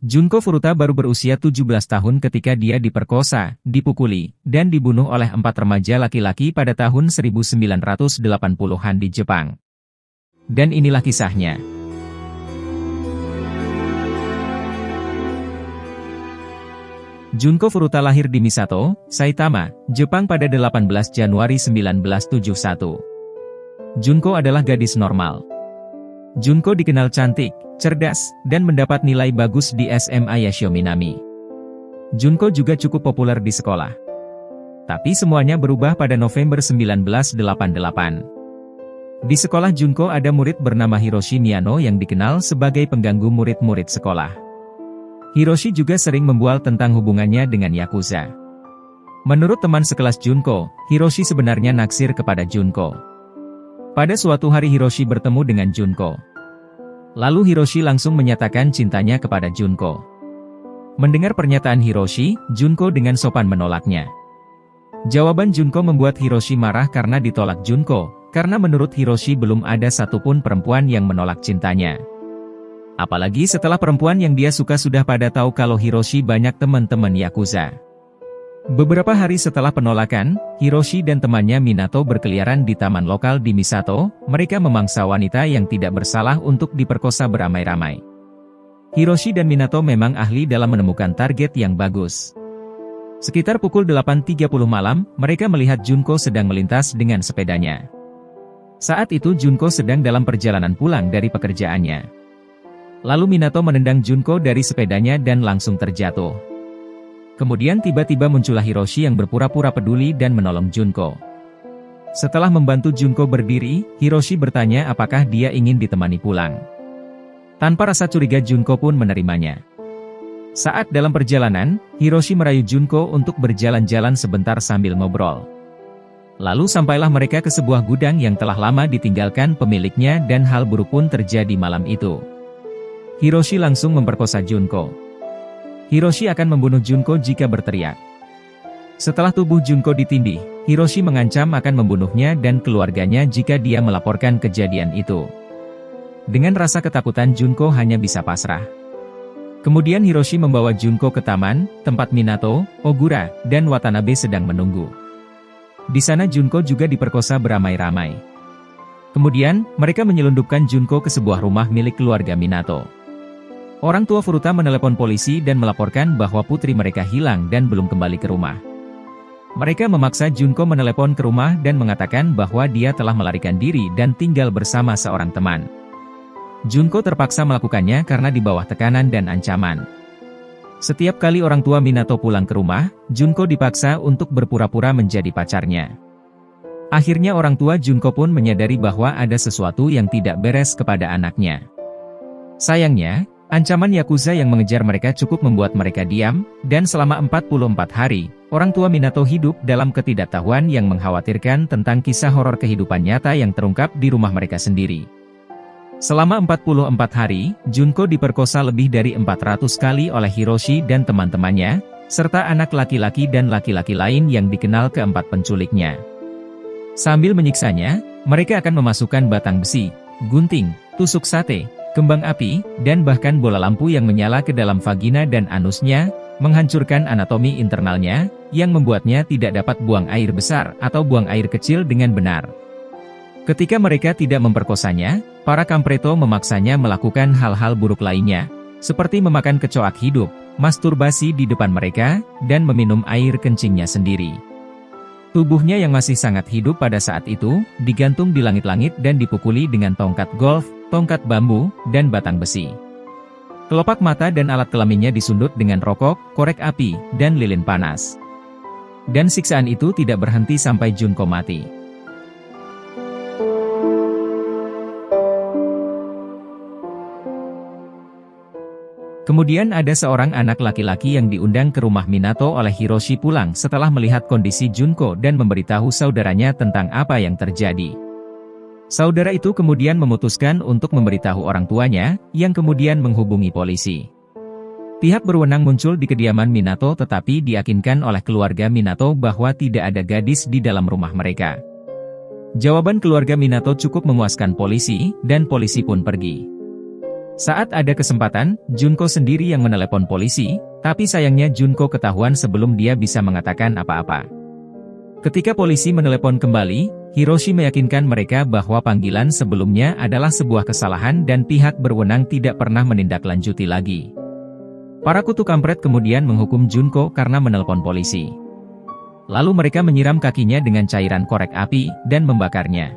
Junko Furuta baru berusia 17 tahun ketika dia diperkosa, dipukuli, dan dibunuh oleh 4 remaja laki-laki pada tahun 1980-an di Jepang. Dan inilah kisahnya. Junko Furuta lahir di Misato, Saitama, Jepang pada 18 Januari 1971. Junko adalah gadis normal. Junko dikenal cantik, cerdas, dan mendapat nilai bagus di SMA Yashio Minami. Junko juga cukup populer di sekolah. Tapi semuanya berubah pada November 1988. Di sekolah Junko ada murid bernama Hiroshi Miyano yang dikenal sebagai pengganggu murid-murid sekolah. Hiroshi juga sering membual tentang hubungannya dengan Yakuza. Menurut teman sekelas Junko, Hiroshi sebenarnya naksir kepada Junko. Pada suatu hari Hiroshi bertemu dengan Junko. Lalu Hiroshi langsung menyatakan cintanya kepada Junko. Mendengar pernyataan Hiroshi, Junko dengan sopan menolaknya. Jawaban Junko membuat Hiroshi marah karena ditolak Junko, karena menurut Hiroshi belum ada satupun perempuan yang menolak cintanya. Apalagi setelah perempuan yang dia suka sudah pada tahu kalau Hiroshi banyak teman-teman Yakuza. Beberapa hari setelah penolakan, Hiroshi dan temannya Minato berkeliaran di taman lokal di Misato. Mereka memangsa wanita yang tidak bersalah untuk diperkosa beramai-ramai. Hiroshi dan Minato memang ahli dalam menemukan target yang bagus. Sekitar pukul 8.30 malam, mereka melihat Junko sedang melintas dengan sepedanya. Saat itu Junko sedang dalam perjalanan pulang dari pekerjaannya. Lalu Minato menendang Junko dari sepedanya dan langsung terjatuh. Kemudian tiba-tiba muncullah Hiroshi yang berpura-pura peduli dan menolong Junko. Setelah membantu Junko berdiri, Hiroshi bertanya apakah dia ingin ditemani pulang. Tanpa rasa curiga Junko pun menerimanya. Saat dalam perjalanan, Hiroshi merayu Junko untuk berjalan-jalan sebentar sambil ngobrol. Lalu sampailah mereka ke sebuah gudang yang telah lama ditinggalkan pemiliknya dan hal buruk pun terjadi malam itu. Hiroshi langsung memperkosa Junko. Hiroshi akan membunuh Junko jika berteriak. Setelah tubuh Junko ditindih, Hiroshi mengancam akan membunuhnya dan keluarganya jika dia melaporkan kejadian itu. Dengan rasa ketakutan Junko hanya bisa pasrah. Kemudian Hiroshi membawa Junko ke taman, tempat Minato, Ogura, dan Watanabe sedang menunggu. Di sana Junko juga diperkosa beramai-ramai. Kemudian, mereka menyelundupkan Junko ke sebuah rumah milik keluarga Minato. Orang tua Furuta menelepon polisi dan melaporkan bahwa putri mereka hilang dan belum kembali ke rumah. Mereka memaksa Junko menelepon ke rumah dan mengatakan bahwa dia telah melarikan diri dan tinggal bersama seorang teman. Junko terpaksa melakukannya karena di bawah tekanan dan ancaman. Setiap kali orang tua Minato pulang ke rumah, Junko dipaksa untuk berpura-pura menjadi pacarnya. Akhirnya orang tua Junko pun menyadari bahwa ada sesuatu yang tidak beres kepada anaknya. Sayangnya, ancaman Yakuza yang mengejar mereka cukup membuat mereka diam, dan selama 44 hari, orang tua Minato hidup dalam ketidaktahuan yang mengkhawatirkan tentang kisah horor kehidupan nyata yang terungkap di rumah mereka sendiri. Selama 44 hari, Junko diperkosa lebih dari 400 kali oleh Hiroshi dan teman-temannya, serta anak laki-laki dan laki-laki lain yang dikenal keempat penculiknya. Sambil menyiksanya, mereka akan memasukkan batang besi, gunting, tusuk sate, kembang api, dan bahkan bola lampu yang menyala ke dalam vagina dan anusnya, menghancurkan anatomi internalnya, yang membuatnya tidak dapat buang air besar atau buang air kecil dengan benar. Ketika mereka tidak memperkosanya, para kampreto memaksanya melakukan hal-hal buruk lainnya, seperti memakan kecoak hidup, masturbasi di depan mereka, dan meminum air kencingnya sendiri. Tubuhnya yang masih sangat hidup pada saat itu, digantung di langit-langit dan dipukuli dengan tongkat golf, tongkat bambu, dan batang besi. Kelopak mata dan alat kelaminnya disundut dengan rokok, korek api, dan lilin panas. Dan siksaan itu tidak berhenti sampai Junko mati. Kemudian ada seorang anak laki-laki yang diundang ke rumah Minato oleh Hiroshi pulang setelah melihat kondisi Junko dan memberitahu saudaranya tentang apa yang terjadi. Saudara itu kemudian memutuskan untuk memberitahu orang tuanya, yang kemudian menghubungi polisi. Pihak berwenang muncul di kediaman Minato tetapi diyakinkan oleh keluarga Minato bahwa tidak ada gadis di dalam rumah mereka. Jawaban keluarga Minato cukup memuaskan polisi, dan polisi pun pergi. Saat ada kesempatan, Junko sendiri yang menelepon polisi, tapi sayangnya Junko ketahuan sebelum dia bisa mengatakan apa-apa. Ketika polisi menelepon kembali, Hiroshi meyakinkan mereka bahwa panggilan sebelumnya adalah sebuah kesalahan dan pihak berwenang tidak pernah menindaklanjuti lagi. Para kutu kampret kemudian menghukum Junko karena menelpon polisi. Lalu mereka menyiram kakinya dengan cairan korek api dan membakarnya.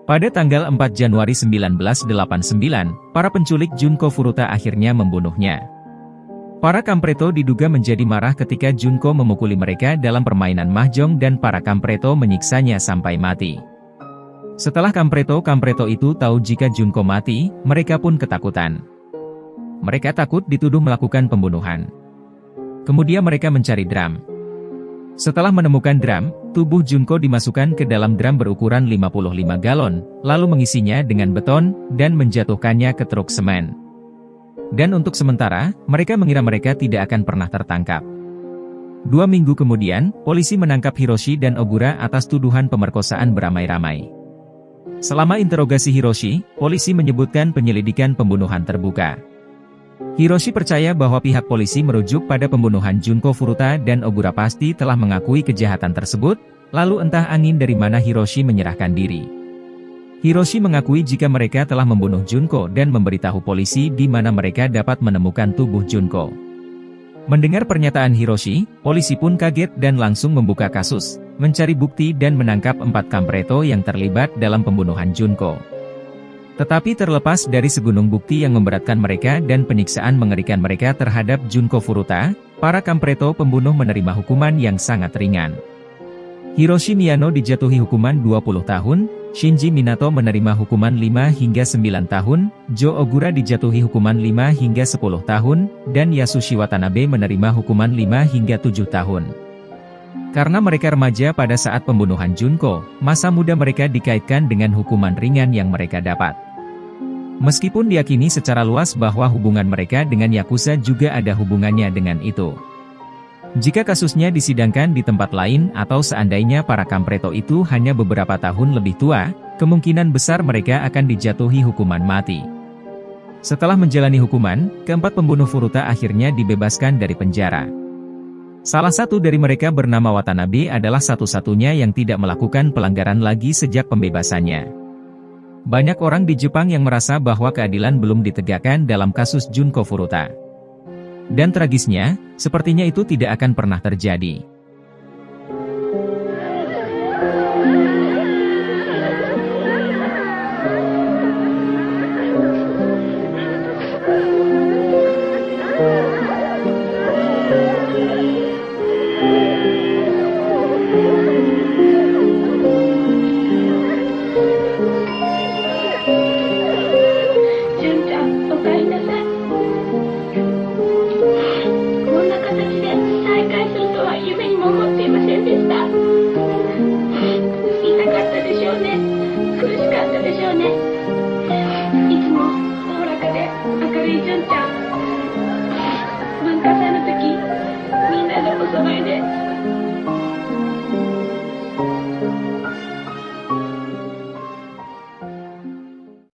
Pada tanggal 4 Januari 1989, para penculik Junko Furuta akhirnya membunuhnya. Para kampreto diduga menjadi marah ketika Junko memukuli mereka dalam permainan mahjong dan para kampreto menyiksanya sampai mati. Setelah kampreto itu tahu jika Junko mati, mereka pun ketakutan. Mereka takut dituduh melakukan pembunuhan. Kemudian mereka mencari drum. Setelah menemukan drum, tubuh Junko dimasukkan ke dalam drum berukuran 55 galon, lalu mengisinya dengan beton, dan menjatuhkannya ke truk semen. Dan untuk sementara, mereka mengira mereka tidak akan pernah tertangkap. 2 minggu kemudian, polisi menangkap Hiroshi dan Ogura atas tuduhan pemerkosaan beramai-ramai. Selama interogasi Hiroshi, polisi menyebutkan penyelidikan pembunuhan terbuka. Hiroshi percaya bahwa pihak polisi merujuk pada pembunuhan Junko Furuta dan Ogura pasti telah mengakui kejahatan tersebut, lalu entah angin dari mana Hiroshi menyerahkan diri. Hiroshi mengakui jika mereka telah membunuh Junko dan memberitahu polisi di mana mereka dapat menemukan tubuh Junko. Mendengar pernyataan Hiroshi, polisi pun kaget dan langsung membuka kasus, mencari bukti dan menangkap 4 kampreto yang terlibat dalam pembunuhan Junko. Tetapi terlepas dari segunung bukti yang memberatkan mereka dan penyiksaan mengerikan mereka terhadap Junko Furuta, para kampreto pembunuh menerima hukuman yang sangat ringan. Hiroshi Miyano dijatuhi hukuman 20 tahun, Shinji Minato menerima hukuman 5 hingga 9 tahun, Jo Ogura dijatuhi hukuman 5 hingga 10 tahun, dan Yasushi Watanabe menerima hukuman 5 hingga 7 tahun. Karena mereka remaja pada saat pembunuhan Junko, masa muda mereka dikaitkan dengan hukuman ringan yang mereka dapat. Meskipun diyakini secara luas bahwa hubungan mereka dengan Yakuza juga ada hubungannya dengan itu. Jika kasusnya disidangkan di tempat lain atau seandainya para kampreto itu hanya beberapa tahun lebih tua, kemungkinan besar mereka akan dijatuhi hukuman mati. Setelah menjalani hukuman, keempat pembunuh Furuta akhirnya dibebaskan dari penjara. Salah satu dari mereka bernama Watanabe adalah satu-satunya yang tidak melakukan pelanggaran lagi sejak pembebasannya. Banyak orang di Jepang yang merasa bahwa keadilan belum ditegakkan dalam kasus Junko Furuta. Dan tragisnya, sepertinya itu tidak akan pernah terjadi.